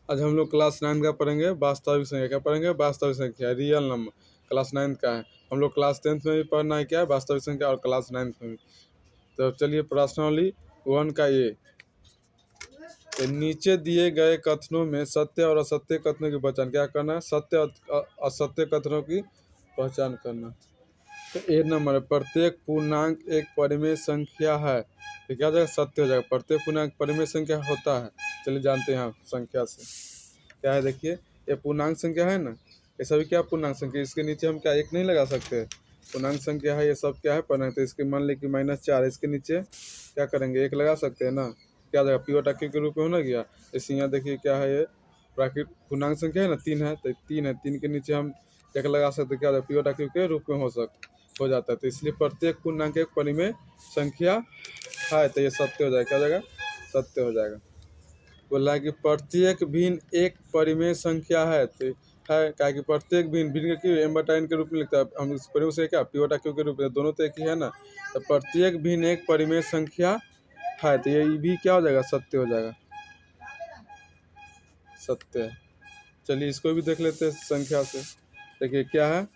आज हम लोग क्लास 9 का पढ़ेंगे वास्तविक संख्या। क्या पढ़ेंगे? वास्तविक संख्या, रियल नंबर। क्लास 9 का है। हम लोग क्लास 10th में भी पढ़ना है क्या है? वास्तविक संख्या, और क्लास 9th में भी। तो चलिए प्रश्नावली 1 का ये नीचे दिए गए कथनों में सत्य और असत्य कथनों की पहचान। क्या करना है? सत्य और असत्य कथनों की पहचान करना। तो ए नंबर है, प्रत्येक पूर्णांक एक परिमेय संख्या है। तो क्या हो जाएगा? सत्य हो जाएगा। प्रत्येक पूर्णांक परिमेय संख्या होता है। चलिए जानते हैं संख्या से क्या है। देखिए ये पूर्णांक संख्या है ना, ये सभी क्या पूर्णांक संख्या। इसके नीचे हम क्या एक नहीं लगा सकते? पूर्णांक संख्या है, ये सब क्या है? पूर्णांक। तो इसके मान लीजिए कि -4, इसके नीचे क्या करेंगे? एक लगा सकते हैं ना। क्या जाएगा? पी बटा क्यू के रूप में होना गया। इस यहाँ देखिए क्या है, ये प्राकृतिक पूर्णांक संख्या है ना, 3 है। तो 3 है, 3 के नीचे हम एक लगा सकते हैं। क्या जाएगा? पी बटा क्यू के रूप में हो जाता है। तो इसलिए प्रत्येक पूर्णांक एक परिमेय संख्या है। तो ये सत्य हो जाएगा। क्या हो जाएगा? सत्य हो जाएगा। बोला है कि प्रत्येक भिन्न एक परिमेय संख्या है। तो है क्या कि प्रत्येक भिन्न भिन्न क्यों एम बटा एन के रूप में लिखता है। हम इस परिमेय से क्या पी बटा क्यू के रूप में, दोनों तो एक ही है ना। तो प्रत्येक भिन्न एक परिमेय संख्या है। तो ये भी क्या हो जाएगा? सत्य हो जाएगा। सत्य है। चलिए इसको भी देख लेते हैं संख्या से। देखिए क्या है,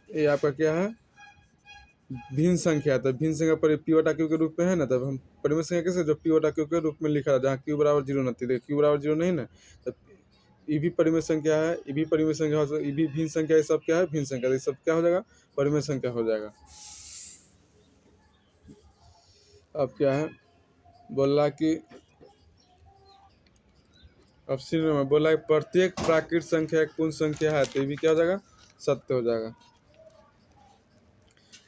ये आपका क्या है? भिन्न संख्या। तो भिन्न संख्या पर पी बटा क्यू के रूप में है ना। तब हम परिमेय संख्या कैसे, जो पी बटा क्यू के रूप में लिखा है, जहाँ क्यू बराबर 0 नहीं थी। क्यू बराबर 0 नहीं ना, तो ये भी परिमेय संख्या है, ये भी परिमेय संख्या हो सकता है, ये भी भिन्न संख्या। ये सब क्या है? भिन्न संख्या। ये सब क्या हो जाएगा? परिमेय संख्या हो जाएगा। अब क्या है, बोला कि अब सी में बोला है प्रत्येक प्राकृत संख्या एक पूर्ण संख्या है। तो ये भी क्या हो जाएगा? सत्य हो जाएगा।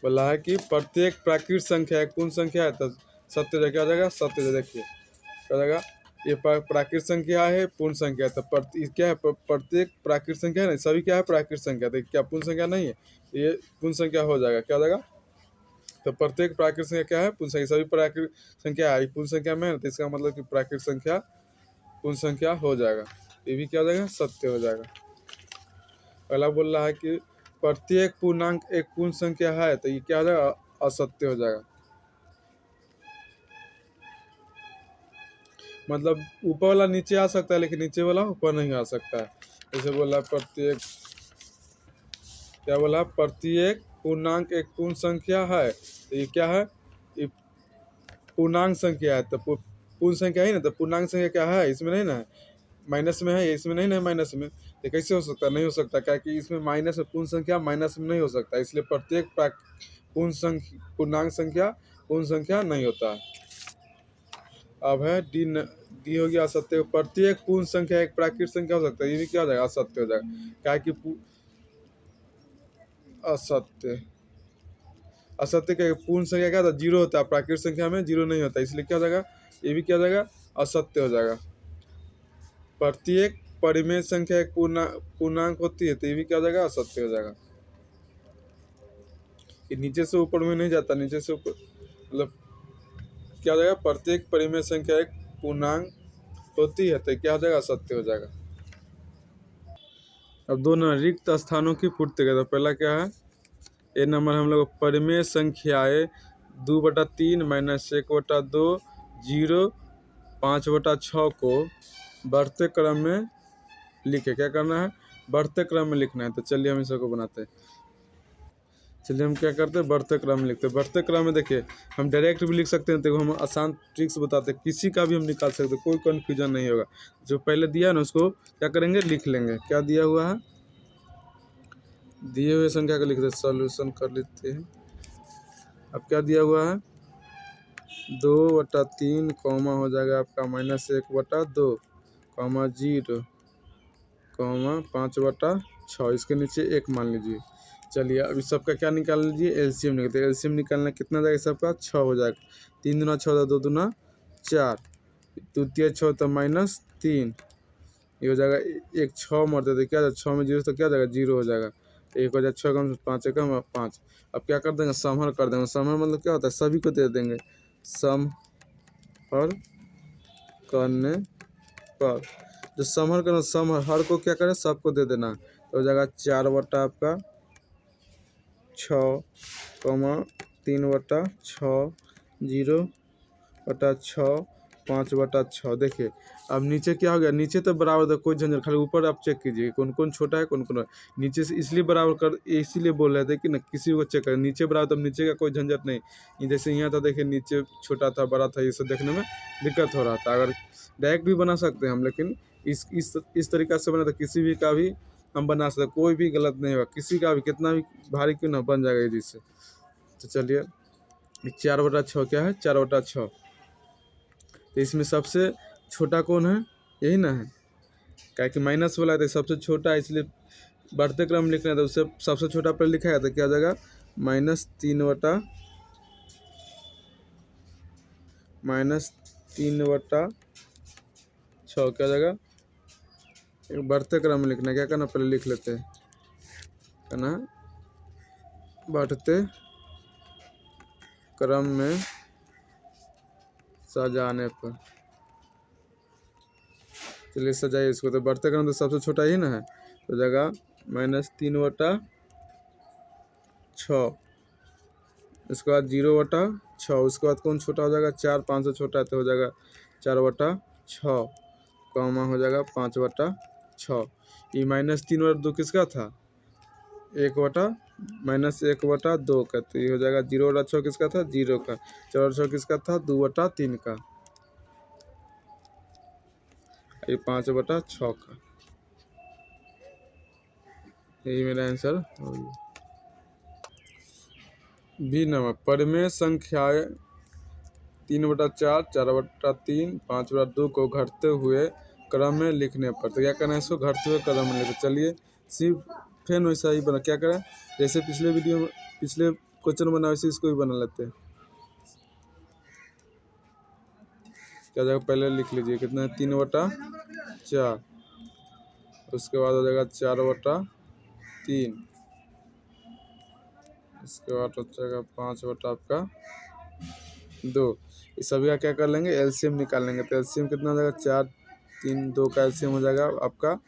बोला है कि प्रत्येक प्राकृत संख्या एक पूर्ण संख्या है। तो सत्य हो क्या हो जाएगा? सत्य हो। देखिए क्या हो जाएगा, ये प्राकृत संख्या है, पूर्ण संख्या। तो क्या है? प्रत्येक प्राकृत संख्या है ना, सभी क्या है? प्राकृत संख्या। तो क्या पूर्ण संख्या नहीं है? ये पूर्ण संख्या हो जाएगा। क्या हो जाएगा? तो प्रत्येक प्राकृत संख्या क्या है? पूर्ण संख्या। सभी प्राकृत संख्या है, पूर्ण संख्या में है, तो इसका मतलब कि प्राकृत संख्या पूर्ण संख्या हो जाएगा। ये भी क्या हो जाएगा? सत्य हो जाएगा। अगला बोल रहा है कि प्रत्येक पूर्णांक एक पूर्ण संख्या है। तो ये क्या हो जाएगा? असत्य हो जाएगा। मतलब ऊपर वाला नीचे आ सकता है, लेकिन नीचे वाला ऊपर नहीं आ सकता है। जैसे बोला प्रत्येक, क्या बोला? प्रत्येक पूर्णांक एक पूर्ण संख्या है। तो ये क्या है? ये पूर्णांक संख्या है। तो पूर्ण संख्या है ना, तो पूर्णांक संख्या क्या है? इसमें नहीं ना, माइनस में है, इसमें नहीं ना माइनस में। ये कैसे हो सकता है? नहीं हो सकता। क्या कि इसमें माइनस में, पूर्ण संख्या माइनस में नहीं हो सकता। इसलिए प्रत्येक पूर्णांक संख्या पूर्ण संख्या नहीं होता है। अब है डी हो गया असत्य। प्रत्येक पूर्ण संख्या एक प्राकृत संख्या हो सकता है। ये भी क्या हो जाएगा? असत्य हो जाएगा। क्या कि असत्य असत्य का पूर्ण संख्या क्या था? 0 होता है। प्राकृत संख्या में 0 नहीं होता, इसलिए क्या हो जाएगा? ये भी क्या हो जाएगा? असत्य हो जाएगा। प्रत्येक परिमेय संख्या एक पूर्णांक होती है। तो ये भी क्या हो जाएगा? असत्य हो जाएगा। ये नीचे से ऊपर में नहीं जाता, नीचे से ऊपर मतलब क्या हो जाएगा? प्रत्येक परिमेय संख्या एक पूर्णांक होती है। तो क्या हो जाएगा? असत्य हो जाएगा। अब दो नंबर रिक्त स्थानों की पूर्ति करें। तो पहला क्या है, ए नंबर हम लोग परिमेय संख्याएं 2/3 -1/2 0 5/6 को बढ़ते क्रम में लिखे। क्या करना है? बढ़ते क्रम में लिखना है। तो चलिए हम इसको बनाते हैं। चलिए हम क्या करते हैं? बढ़ते क्रम में लिखते हैं। बढ़ते क्रम में देखिए हम डायरेक्ट भी लिख सकते हैं। तो हम आसान ट्रिक्स बताते हैं, किसी का भी हम निकाल सकते हैं, कोई कन्फ्यूजन नहीं होगा। जो पहले दिया है ना, उसको क्या करेंगे? लिख लेंगे। क्या दिया हुआ है? दिए हुए संख्या को लिख दे, सॉल्यूशन कर लेते हैं। अब क्या दिया हुआ है? 2/3 कॉमा हो जाएगा आपका -1/2 कॉमा 0 कॉमा 5/6। इसके नीचे 1 मान लीजिए। चलिए अब इस सबका क्या निकाल लीजिए? एलसीएम निकलते हैं। एलसीएम निकालना कितना जाएगा? सबका 6 हो जाएगा। 3 दूना 6 2 दूना 4, तृतीय 6 तो -3, ये हो जाएगा 1 6 मरते थे। क्या 6 में 0 तो क्या हो जाएगा? 0 हो जाएगा। 1 हो जाएगा 6 कम 5 एकम 5। अब क्या कर देंगे? समहर कर देंगे। समहर मतलब क्या होता है? सभी को दे देंगे। समहर करने पर जो समहर करना, समहर हर को क्या करें? सबको दे देना। तो हो जाएगा 4 आपका 6 कॉमा 3/6 0 बटा 6 5 बटा 6। देखिए अब नीचे क्या हो गया, नीचे तो बराबर था, कोई झंझट, खाली ऊपर आप चेक कीजिए कौन कौन छोटा है कौन कौन है। नीचे से इसलिए बराबर कर, इसीलिए बोल रहे थे कि ना किसी को चेक करें, नीचे बराबर, तब नीचे का कोई झंझट नहीं। ये जैसे यहाँ था देखिए, नीचे छोटा था बड़ा था, ये सब देखने में दिक्कत हो रहा था। अगर डायरेक्ट भी बना सकते हैं हम, लेकिन इस तरीका से बना था, किसी भी का भी हम बना सकते, कोई भी गलत नहीं होगा, किसी का भी कितना भी भारी क्यों ना बन जाएगा इजी से। तो चलिए 4 बटा 6 क्या है, 4 बटा 6। तो इसमें सबसे छोटा कौन है, यही ना है, क्या कि माइनस वाला है तो सबसे छोटा है, इसलिए बढ़ते क्रम लिखना है तो उससे सबसे छोटा पर लिखा है तो क्या हो जाएगा, -3 बटा 6 क्या हो जाएगा। बढ़ते क्रम में लिखना है, क्या करना पहले लिख लेते हैं, कहना बढ़ते क्रम में सजाने पर। चलिए सजाइए इसको, तो बढ़ते क्रम तो सबसे छोटा ही ना है, तो जगह -3 बटा 6, उसके बाद 0 बटा 6, उसके बाद कौन छोटा हो जाएगा, 4 5 से छोटा है तो हो जाएगा 4 बटा 6, कॉमा हो जाएगा 5 बटा 6। ये -3 बटा 2 किसका था, 1 बटा -1 बटा 2 का, तो ये हो जाएगा 0 बटा 6 किसका था, 0 का। 4 बटा 6 किसका था, 2 बटा 3 का। ये 5 बटा 6 का, यही मेरा आंसर हो गया। बी नंबर, परिमेय संख्याएं 3 बटा 4 4 बटा 3 5 बटा 2 को घटते हुए क्रम में लिखने पर, तो क्या करना है, इसको घटते हुए क्रम में लिखते। चलिए सिर्फ फिर वैसा ही बना, क्या करें, जैसे पिछले वीडियो में पिछले क्वेश्चन बना वैसे इसको भी बना लेते हैं। क्या जाएगा, पहले लिख लीजिए कितना है, 3 बटा 4, उसके बाद हो जाएगा 4 बटा 3, इसके बाद हो जाएगा 5 बटा आपका 2। इस सभी का क्या कर लेंगे, एलसीएम निकाल लेंगे, तो एलसीएम कितना हो जाएगा, 4 3 2 का एलसीएम हो जाएगा आपका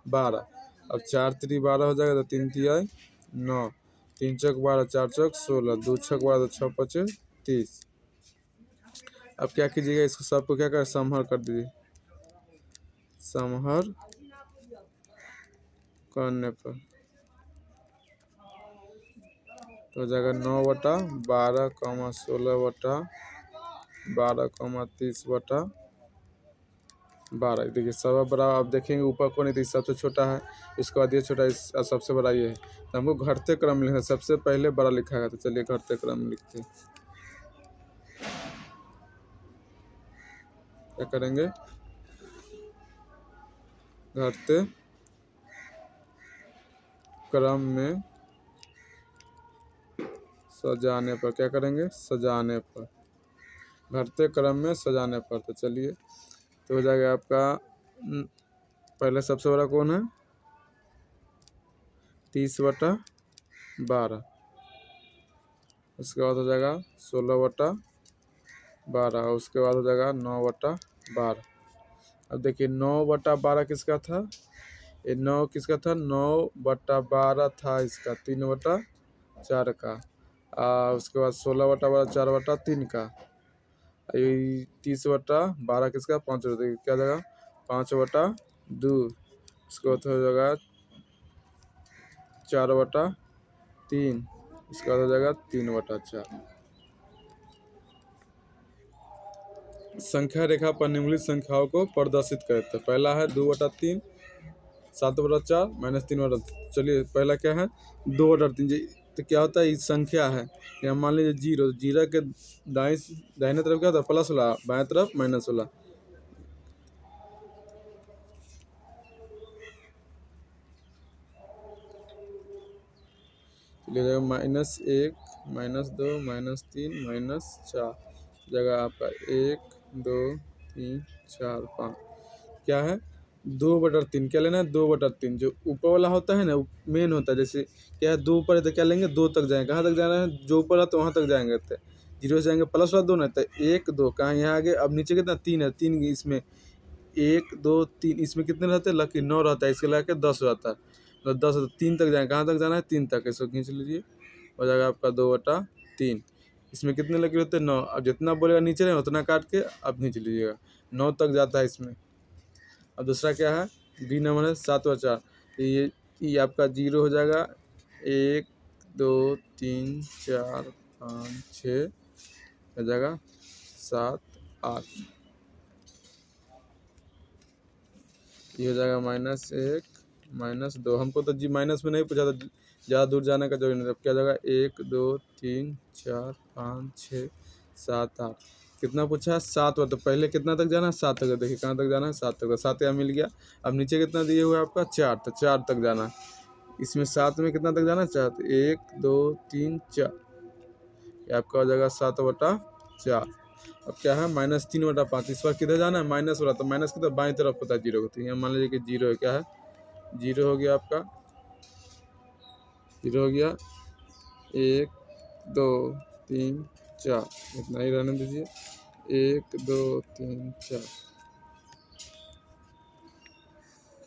12। अब 4 3 12 हो जाएगा, तो 3 3 9, 3 चौक 12 4 चौक 16, 2 छक 12 6 5 30। अब क्या कीजिएगा, इसको सबको क्या कर समहर कर दीजिए, समहर करने पर तो हो जाएगा 9 बटा 12 16 बटा 12 30 बटा 12। देखिए सब बड़ा, आप देखेंगे ऊपर कौन है, तो सबसे छोटा है, इसके बाद ये छोटा है, सबसे बड़ा ये है, तो हमको घटते क्रम लिखना है, सबसे पहले बड़ा लिखा है, तो चलिए घटते क्रम में लिखते हैं। क्या करेंगे, घटते क्रम में सजाने पर, क्या करेंगे, सजाने पर, घटते क्रम में सजाने पर। तो चलिए तो हो जाएगा आपका पहले सबसे बड़ा कौन है, 30 बटा 12, उसके बाद हो जाएगा 16 बटा 12, उसके बाद हो जाएगा 9 बटा 12। अब देखिए 9 बटा 12 किसका था, ये 9 किसका था, 9 बटा 12 था इसका, 3 बटा 4 का। उसके बाद 16 बटा 12 4 बटा 3 का। ये 30 बटा 12 किसका, 5 बटा, क्या जाएगा 5 बटा 2, उसके बाद हो जाएगा 4 बटा 3, इसके बाद हो जाएगा 3 बटा 4। संख्या रेखा पर निम्नलिखित संख्याओं को प्रदर्शित करते हैं। पहला है 2 बटा 3 7 बटा 4 -3 बटा। चलिए पहला क्या है, 2 बटा 3, तो क्या होता है, ये संख्या है, यहाँ मान लीजिए 0, जीरो के दाहिने तरफ क्या होता है, प्लस वाला, बाएं तरफ माइनस वाला। चलिए -1 -2 -3 -4, जगह आपका 1 2 3 4 5, क्या है 2 बटा 3, क्या लेना है 2 बटा 3, जो ऊपर वाला होता है ना मेन होता है, जैसे क्या है 2 ऊपर है तो क्या लेंगे 2 तक जाएंगे, कहाँ तक जाना है, जो ऊपर है तो वहाँ तक जाएंगे, तो 0 से जाएंगे प्लस वाला 2 ना, तो 1 2 कहाँ यहाँ आगे, अब नीचे कितना 3 है, 3 इसमें 1 2 3, इसमें कितने रहते हैं, लकी 9 रहता है, इसके लगा के 10 रहता है, तो 10 3 तक जाएंगे, कहाँ तक जाना है 3 तक, इसको खींच लीजिए, हो जाएगा आपका 2 बटा 3। इसमें कितने लगे होते हैं 9। अब जितना बोलेगा नीचे रहेगा उतना काट के अब खींच लीजिएगा, 9 तक जाता है इसमें। अब दूसरा क्या है, बी नंबर है 7 व 4, ये आपका 0 हो जाएगा। 1 2 3 4 5 6 हो जाएगा 7 8, ये हो जाएगा -1 -2। हमको तो जी माइनस में नहीं पूछा था, ज़्यादा दूर जाने का जरूरी नहीं। अब क्या हो जाएगा 1 2 3 4 5 6 7 8, कितना पूछा है 7 तो पहले कितना तक जाना है 7 तक। देखिए कहाँ तक जाना है 7 तक, 7 यहाँ मिल गया। अब नीचे कितना दिए हुआ है आपका 4, तो 4 तक जाना है। इसमें 7 में कितना तक जाना है 4, 1 2 3 4, ये आपका हो जाएगा 7/4। अब क्या है -3/5, इस बार किधर जाना है माइनस वाला, तो माइनस किधर बाएं तरफ होता है 0 को, तो यहाँ मान लीजिए कि 0 है। क्या है 0 हो गया आपका, 0 हो गया। 1 2 3 4, इतना ही रहने दीजिए। 1 2 3 4,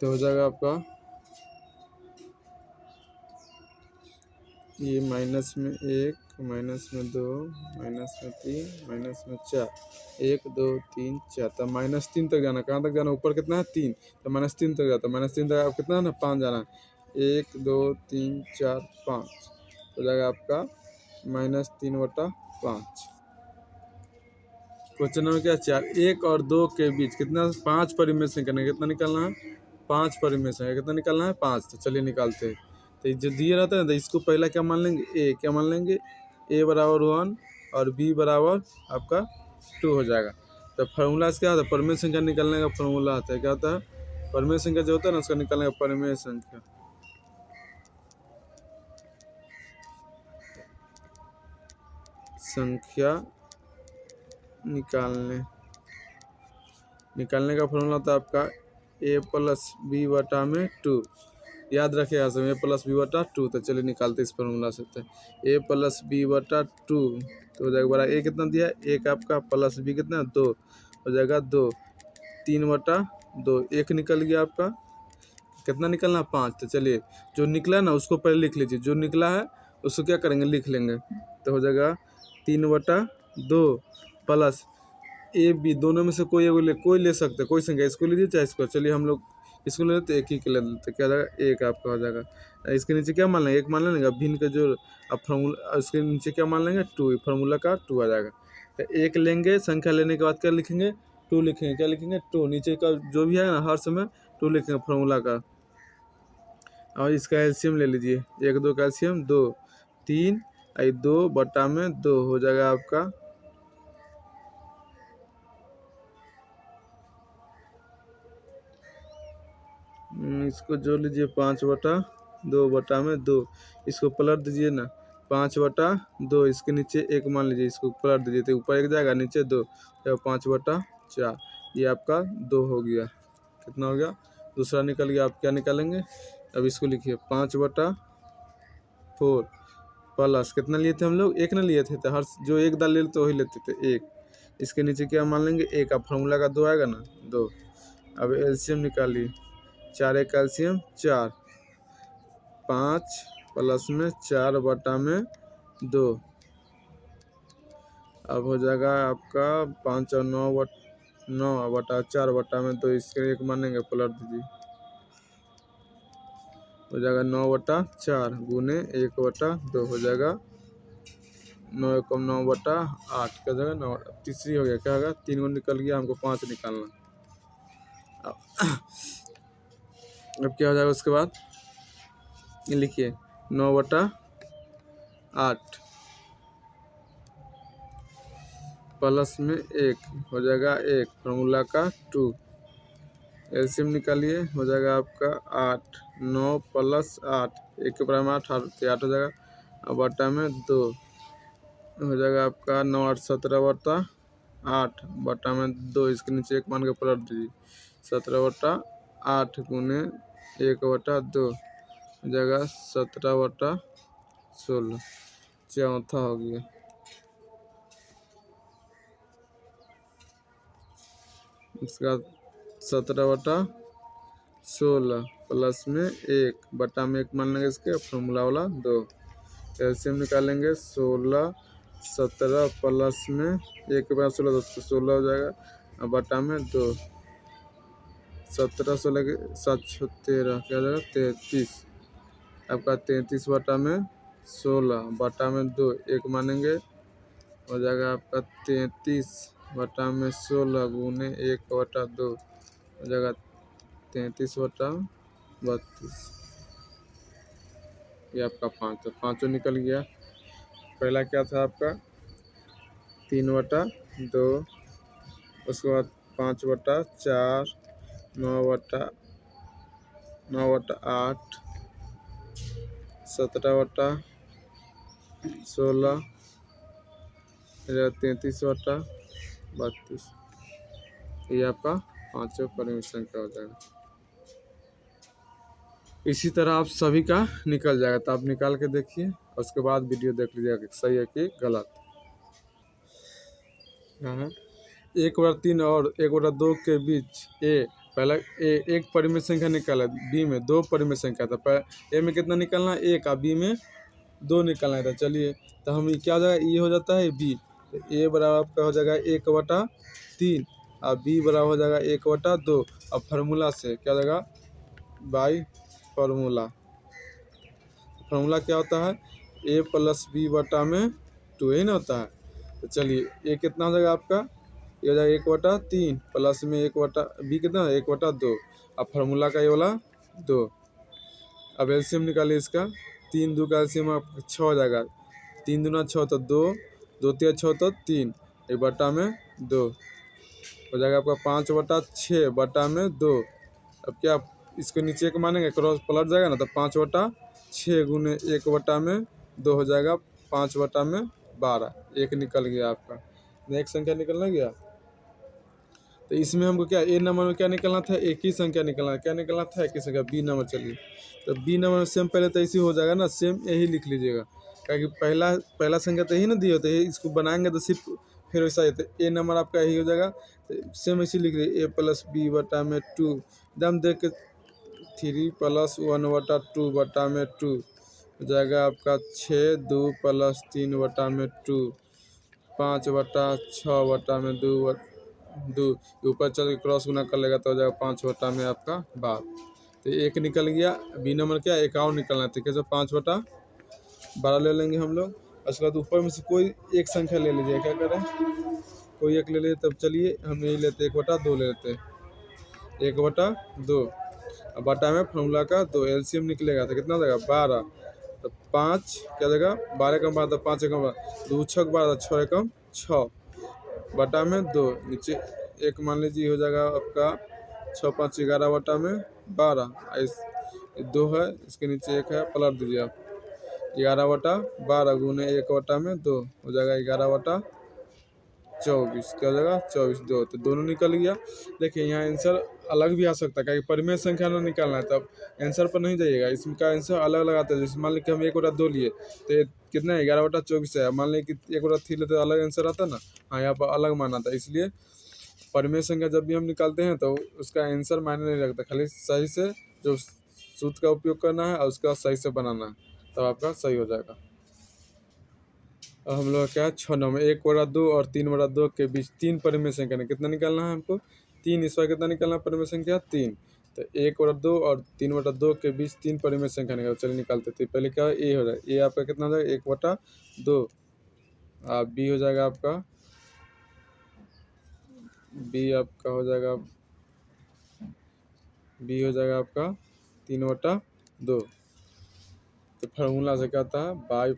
तो हो जाएगा आपका ये माइनस में 1 -2 -3 -4, 1 2 3 4, तो -3 तक जाना। कहाँ तक जाना, ऊपर कितना है 3, तो -3 तक जाता है। -3 तक आप कितना है ना 5 जाना है। 1 2 3 4 5 हो जाएगा आपका -3/5। क्वेश्चन नंबर क्या 4, 1 और 2 के बीच कितना 5 परिमेय संख्या करना, कितना निकालना है 5 परिमेय संख्या, कितना निकालना है 5। तो चलिए निकालते हैं। तो जो दिए रहता है ना, तो इसको पहला क्या मान लेंगे ए, क्या मान लेंगे a बराबर 1 और b बराबर आपका 2 हो जाएगा। तो फार्मूला क्या होता है, परिमेय संख्या निकालने का फार्मूला आता है। क्या होता है परिमेय संख्या जो होता है ना उसका निकालने का, परिमेय संख्या निकालने का फॉर्मूला होता है आपका a+b/2। याद रखेगा सब, a+b/2। तो चलिए निकालते इस फॉर्मूला से। a+b/2 तो हो जाएगा बड़ा a कितना दिया 1 आपका, प्लस b कितना 2 हो जाएगा 2, 3/2। 1 निकल गया आपका, कितना निकलना 5। तो चलिए जो निकला ना उसको पहले लिख लीजिए, जो निकला है उसको क्या करेंगे लिख लेंगे। तो हो जाएगा 3/2 प्लस ए बी, दोनों में से कोई ले सकते हैं, कोई संख्या, इसको लीजिए चाहे इसको। चलिए हम लोग इसको ले लेते, एक ही के ले लेते। क्या हो जाएगा 1 आपका हो जाएगा। इसके नीचे क्या मान लेंगे 1 मान लेंगे। भिन्न का जो अब फार्मूला, इसके नीचे क्या मान लेंगे 2, फार्मूला का 2 आ जाएगा। तो 1 लेंगे, संख्या लेने के बाद क्या लिखेंगे 2 लिखेंगे। क्या लिखेंगे 2, नीचे का जो भी है ना हर समय 2 लिखेंगे फार्मूला का। और इसका एलसीएम ले लीजिए, 1 2 का एलसीएम 2 3, 2/2 हो जाएगा आपका इसको जोड़ लीजिए 5/2/2, इसको पलट दीजिए ना 5/2, इसके नीचे 1 मान लीजिए, इसको पलट दीजिए तो ऊपर 1 जाएगा नीचे 2, तो 5/4, ये आपका 2 हो गया। कितना हो गया, दूसरा निकल गया। आप क्या निकालेंगे, अब इसको लिखिए 5/4 प्लस कितना लिए थे हम लोग 1 ना लिए थे, तो हर जो 1 दाल ले लेते वही लेते थे 1। इसके नीचे क्या मान लेंगे 1, अब फार्मूला का 2 आएगा ना 2। अब एलसीएम निकालिए, 4 1 कैल्शियम 4, 5 प्लस में 4/2। अब हो जाएगा आपका 5 और 9/4/2। इसके 1 मानेंगे पलट दीजिए, हो जाएगा 9/4 गुने 1/2 हो जाएगा 9 × 9/8 क्या जाएगा 9। तीसरी हो गया, क्या होगा 3 को निकल गया, हमको 5 निकालना। अब क्या हो जाएगा उसके बाद ये लिखिए 9/8 प्लस में 1 हो जाएगा 1, फार्मूला का 2। एलसीएम निकालिए, हो जाएगा आपका 8, 9 प्लस 8, 1 के बराबर 8 हो जाएगा। अब बटा में 2 हो जाएगा आपका 9 8 17/8 बटा में 2, इसके नीचे 1 मान के पलट दीजिए, 17/8 गुने 1/2 हो जाएगा 17/16, चौथा हो गया। इसका 17/16 प्लस में 1 बटा में 1 मान लेंगे, इसके फार्मूला वाला 2। एलसीएम निकालेंगे 16 17 प्लस में 1 के बाद 16 तो 16 हो जाएगा, और बटा में 2, 17 16 के 7 13 क्या हो जाएगा 33, आपका 33 बटा में 16 बटा में 2 1 मानेंगे, हो जाएगा आपका 33 बटा में 16 गुने 1 बटा 2 हो जाएगा 33 बटा 32, ये आपका 5 तो 5 निकल गया। पहला क्या था आपका 3 बटा 2, उसके बाद 5 बटा 4, 9 बटा 8, 17 बटा 16, 33 बटा 32, ये आपका 5वां परिमेय संख्या हो जाएगा। इसी तरह आप सभी का निकल जाएगा, तो आप निकाल के देखिए, उसके बाद वीडियो देख लीजिएगा कि सही है कि गलत। हाँ, 1/3 और 1/2 के बीच ए, पहला ए एक परिमेय संख्या निकाला, बी में 2 परिमेय संख्या था, ए में कितना निकालना है 1 और बी में 2 निकालना था। चलिए, तो हम क्या हो जाएगा, ये हो जाता है बी, तो ए बराबर आपका हो जाएगा 1/3 और बी बराबर हो जाएगा 1/2, और फार्मूला से क्या हो जाएगा बाई फार्मूला क्या होता है ए प्लस बी बटा में 2 ही ना होता है। तो चलिए, ए कितना हो जाएगा आपका, ये हो जाएगा 1/3 प्लस में 1 बटा बी कितना 1/2, अब फार्मूला का ये वाला 2। अब एलसीएम निकालिए इसका, 3 2 का एलसीएम आपका 6 हो जाएगा, 3 दूना 6 तो 2, 2 3 6 तो 3, 1 बटा में 2 हो जाएगा आपका 5/6 बटा में 2। अब क्या इसको नीचे के मानेंगे, क्रॉस पलट जाएगा ना, तो 5/6 गुने 1 बटा में 2 हो जाएगा 5 बटा में 12, एक निकल गया आपका। नेक्स्ट संख्या निकलना गया, तो इसमें हमको क्या ए नंबर में क्या निकलना था, एक ही संख्या निकलना, क्या निकलना था एक ही संख्या, बी नंबर। चलिए, तो बी नंबर में सेम पहले तो ऐसे हो जाएगा ना, सेम यही लिख लीजिएगा, क्योंकि पहला संख्या तो यही ना दिए होते, इसको बनाएंगे तो सिर्फ फिर वैसा ही, तो ए नंबर आपका यही हो जाएगा, तो सेम ऐसे लिख लीजिए, ए प्लस बी बटा में 2, एकदम देख के 3 प्लस 1/2 बटा में 2 हो जाएगा आपका 6 2 प्लस 3 बटा में 2, 5/6 बटा में 2 ऊपर चल के क्रॉस गुना कर लेगा तो हो जाएगा 5 बटा में आपका 12, तो एक निकल गया। बी नंबर क्या एक और निकलना है, ठीक है, 5/12 ले लेंगे हम लोग। उसके बाद ऊपर में से कोई एक संख्या ले लीजिए, क्या करें कोई एक ले लीजिए, तब चलिए हम यही लेते हैं 1/2 ले लेते हैं, 1/2 बटा में फॉर्मूला का 2, एलसीएम निकलेगा तो कितना हो जाएगा 12, तो 5 क्या जाएगा 12 कम 12 तो 5 कम 2 6 12 6 कम 6 बटा में 2, नीचे एक मान लीजिए हो जाएगा आपका 6 5 11 बटा में 12, 2 है इसके नीचे 1 है, पलट दीजिए आप, 11/12 गुने 1 बटा में 2 हो जाएगा 11/24, क्या हो जाएगा 24 2, तो दोनों निकल गया। देखिए यहाँ आंसर अलग भी आ सकता है, क्योंकि परिमेय संख्या ना निकालना है, तब आंसर पर नहीं जाइएगा, इसका आंसर अलग अलग आता है। जैसे मान लीजिए कि हम 1/2 लिए तो कितना है 11/24 है, मान लीजिए कि 1/3 लेते तो अलग आंसर आता ना, हाँ यहाँ पर अलग माना था, इसलिए परिमेय संख्या जब भी हम निकालते हैं तो उसका आंसर मायने नहीं रखता, खाली सही से जो सूत्र का उपयोग करना है और उसका सही से बनाना है, तब आपका सही हो जाएगा। हम लोग क्या है 6 नंबर 1/2 और 3/2 के बीच 3 परिमेय संख्या कितना निकालना है हमको 3, इस बार कितना निकालना है परिमेय संख्या 3, तो 1/2 और 3/2 के बीच 3 परिमेय संख्या निकाल, चलिए निकालते थे। पहले क्या ए हो जाएगा, ए आपका कितना हो जाएगा 1/2, बी हो जाएगा आपका, बी आपका हो जाएगा, बी हो जाएगा आपका 3/2, तो फार्मूला से क्या होता है बाई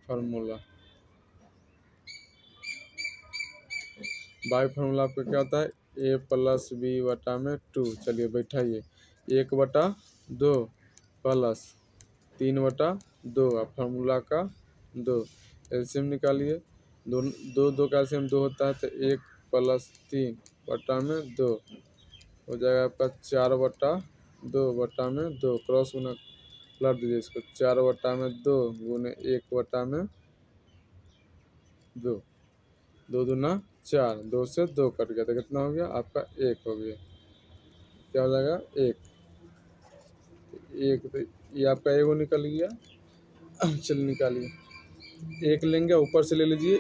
फार्मूला आपका क्या होता है ए प्लस बी बटा में 2, चलिए बैठाइए 1/2 प्लस 3/2 और फार्मूला का 2, एलसीएम निकालिए, 2 का एलसीएम 2 होता है, तो 1 प्लस 3 बटा में 2 हो जाएगा आपका 4/2 बटा में 2, क्रॉस गुना पलट दीजिए इसको, 4/2 गुने 1 बटा में 2, 2 दूना 4, 2 से 2 कट गया तो कितना हो गया आपका 1 हो गया, क्या हो जाएगा 1, तो ये आपका निकल गया। चलिए निकालिए, 1 लेंगे ऊपर से ले लीजिए,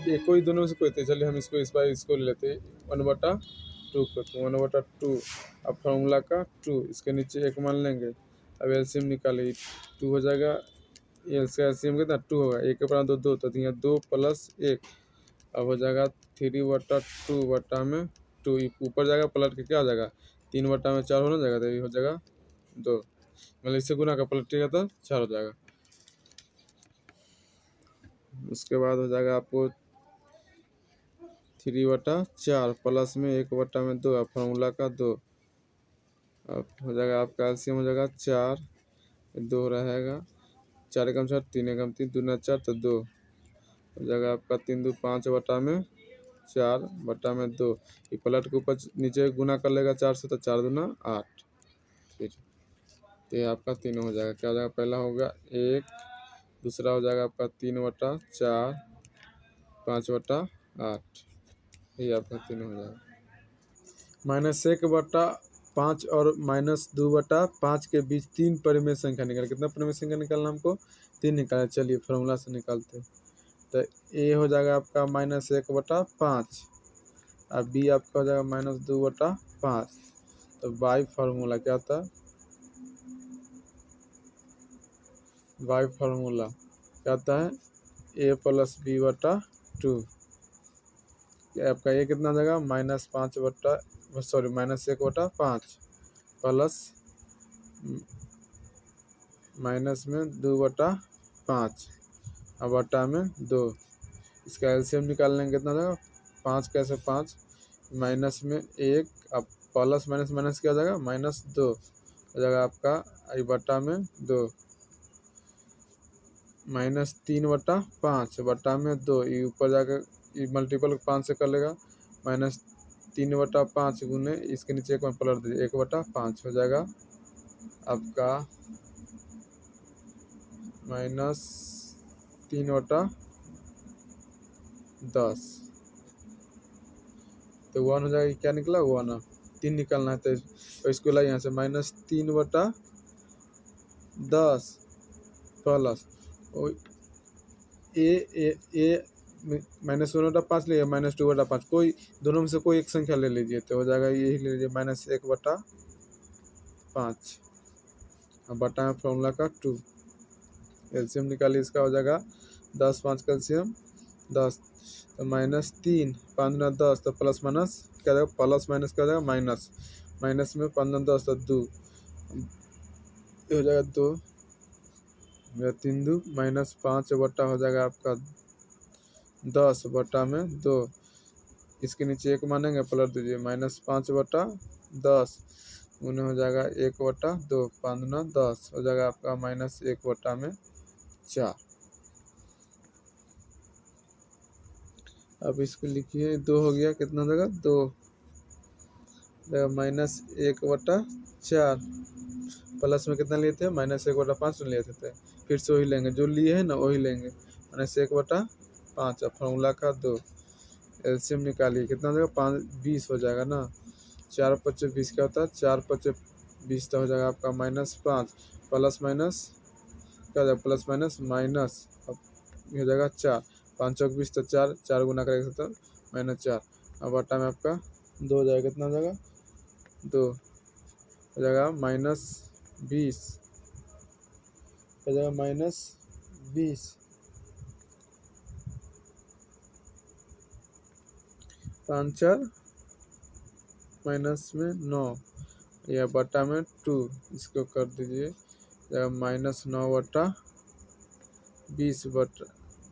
ये कोई दोनों में से कोई थे, चलिए हम इसको इस बार इसको ले लेते हैं 1/2 करते हैं 1/2। अब फार्मूला का 2 इसके नीचे 1 मान लेंगे। अब एलसीएम निकालिए 2 हो जाएगा, इसका एलसीएम कितना 2 होगा, 1 के बराबर 2 2 तो यहाँ 2 + 1। अब हो जाएगा 3/2 बटा में 2 ऊपर जाएगा पलट के क्या हो जाएगा 3/4 होना जाएगा, तो ये हो जाएगा 2, मतलब इससे गुना का पलटिएगा तो 4 हो जाएगा। उसके बाद हो जाएगा आपको 3/4 प्लस में 1/2 अब फार्मूला का 2। अब हो जाएगा आपका एलसीएम हो जाएगा 4, 2 रहेगा, 4 एकम 4, 3 एकम 3, 2 × 4 तो 2 हो जाएगा आपका 3 2 5/4/2। ये पलट के ऊपर नीचे गुना कर लेगा 4 से, तो 4 दूना 8। फिर तो ये आपका 3 हो जाएगा, क्या हो जाएगा, पहला होगा 1, दूसरा हो जाएगा आपका 3/4 5/8, ये आपका 3 हो जाएगा। -1/5 और -2/5 के बीच 3 परिमेय संख्या निकाल, कितना परिमेय संख्या निकालना हमको 3 निकालना। चलिए फार्मूला से निकालते हैं। तो ए हो जाएगा आपका -1/5 और बी आपका हो जाएगा -2/5। तो बाई फार्मूला क्या होता है, बाई फार्मूला क्या होता है a + b/2। आपका ये कितना हो जाएगा -1/5 प्लस माइनस में 2/5 और बटा में 2। इसका एलसीएम निकाल लेंगे, कितना हो जाएगा 5 कैसे 5 माइनस में 1, अब प्लस माइनस माइनस क्या हो जाएगा -2 हो जाएगा आपका, आई बटा में 2 -3/5 बटा में 2, ये ऊपर जाकर ये मल्टीपल 5 से कर लेगा, -3/5 गुने इसके नीचे 1 पलट दीजिए 1/5 हो जाएगा आपका -3/10। तो 1 हो जाएगा, क्या निकला 1, 3 निकालना है तो इसको ला यहाँ से -3/10 प्लस ए -1/5 लिया -2/5, कोई दोनों में से कोई एक संख्या ले लीजिए, तो हो जाएगा यही ले लीजिए -1/5 अब बटा में फॉर्मूला का 2। एलसीएम निकालिए, इसका हो जाएगा 10 5 का एलसीएम 10, तो -3 5 × 10 तो प्लस माइनस क्या जाएगा, प्लस माइनस क्या हो जाएगा माइनस, माइनस में 5 × 10 तो 2 हो जाएगा 2 या 3 2 -5 बटा हो जाएगा आपका 10 बटा में 2, इसके नीचे 1 मानेंगे पलट दीजिए -5/10 उन्हें हो जाएगा 1/2 5 × 10 हो जाएगा आपका -1/4। अब इसको लिखिए 2 हो गया, कितना हो जाएगा 2 -1/4 प्लस में कितना लिए थे -1/5 लिए थे, फिर से वही लेंगे जो लिए हैं ना वही लेंगे -1/5 अब फार्मूला का 2। एलसीएम निकालिए, कितना हो जाएगा 5 20 हो जाएगा ना, 4 × 5 = 20 क्या होता है 4 × 5 = 20 तो हो जाएगा आपका -5 प्लस माइनस क्या हो जाएगा प्लस माइनस माइनस, अब हो जाएगा 4 5 × 20 तो 4 4 गुना करेंगे तो -4 अब बटा में आपका 2 हो जाएगा, कितना हो जाएगा 2 हो जाएगा -20 हो जाएगा -20 5 4 माइनस में 9 या बटा में 2, इसको कर दीजिए -9/20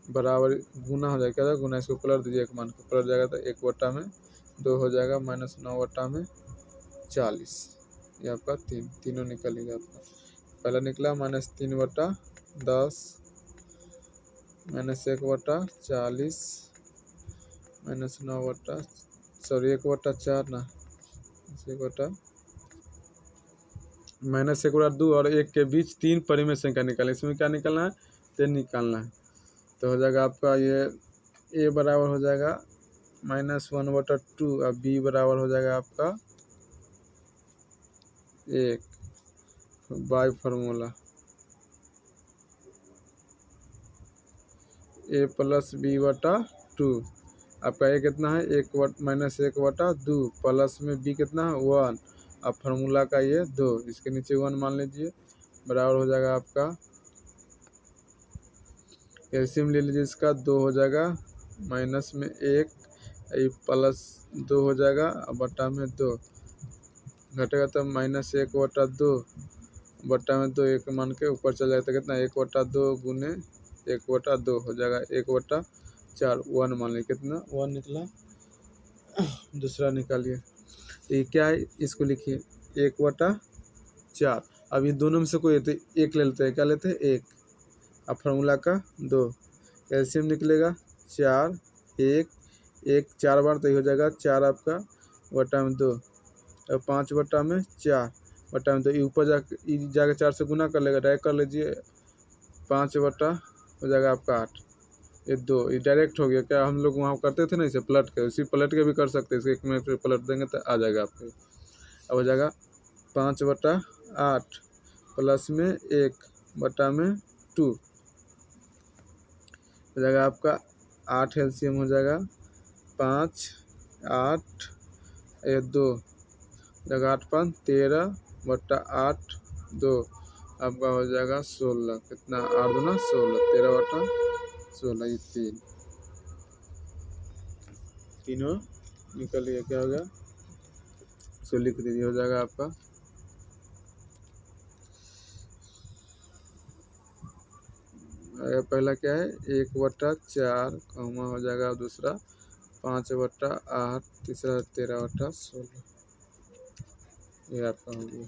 बराबर गुना हो जाएगा, क्या गुना, इसको पलट दीजिए एक मान को पलट जाएगा तो 1/2 हो जाएगा -9/40, ये आपका 3 तीनों निकलेगा। आपका पहला निकला -3/10 -1/40 -1/4 ना 1/2 और 1 के बीच 3 परिमेय संख्या निकालें, इसमें क्या निकालना है 10 निकालना है। तो हो जाएगा आपका ये ए बराबर हो जाएगा -1/2 और बी बराबर हो जाएगा आपका 1 बाई फार्मूला a + b/2 2। आपका ए कितना है, माइनस 1/2 प्लस में बी कितना है 1। अब फार्मूला का ये 2, इसके नीचे 1 मान लीजिए, बराबर हो जाएगा आपका, एलसीएम ले लीजिए इसका, 2 हो जाएगा, माइनस में 1 प्लस 2 हो जाएगा, अब बट्टा में 2 घटेगा तो माइनस 1/2 बट्टा में 2 1 मान के ऊपर चल जाएगा तो कितना 1/2 गुने 1/2 हो जाएगा 1/4 1 मान लीजिए, कितना 1 निकला। दूसरा निकालिए, ये क्या है, इसको लिखिए 1/4। अब ये दोनों में से कोई तो एक ले लेते हैं, क्या लेते हैं 1। अब फार्मूला का 2, एलसीएम निकलेगा 4 1 4 बार तो ये हो जाएगा 4 आपका बट्टा में 2, और 5/4 बट्टा में 2, ये ऊपर जाके 4 से गुना कर लेगा, डायरेक्ट कर लीजिए, 5 बट्टा हो जाएगा आपका 8, ये 2, ये डायरेक्ट हो गया। क्या हम लोग वहाँ करते थे ना, इसे पलट के, उसी पलट के भी कर सकते हैं, इसके एक में फिर पलट देंगे तो आ जाएगा आपको। अब हो जाएगा 5/8 प्लस में 1/2 हो जाएगा आपका 8, एलसीएम हो जाएगा 5 8 2 जगह 8 5 13/8 2 आपका हो जाएगा 16, कितना 8 दूना 16 13/16, ये 3 निकल गया, क्या हो गया, इसको लिख दीजिए, हो जाएगा आपका पहला क्या है 1/4 कॉमा हो जाएगा, दूसरा 5/8, तीसरा 13/16, ये आपका हो गया।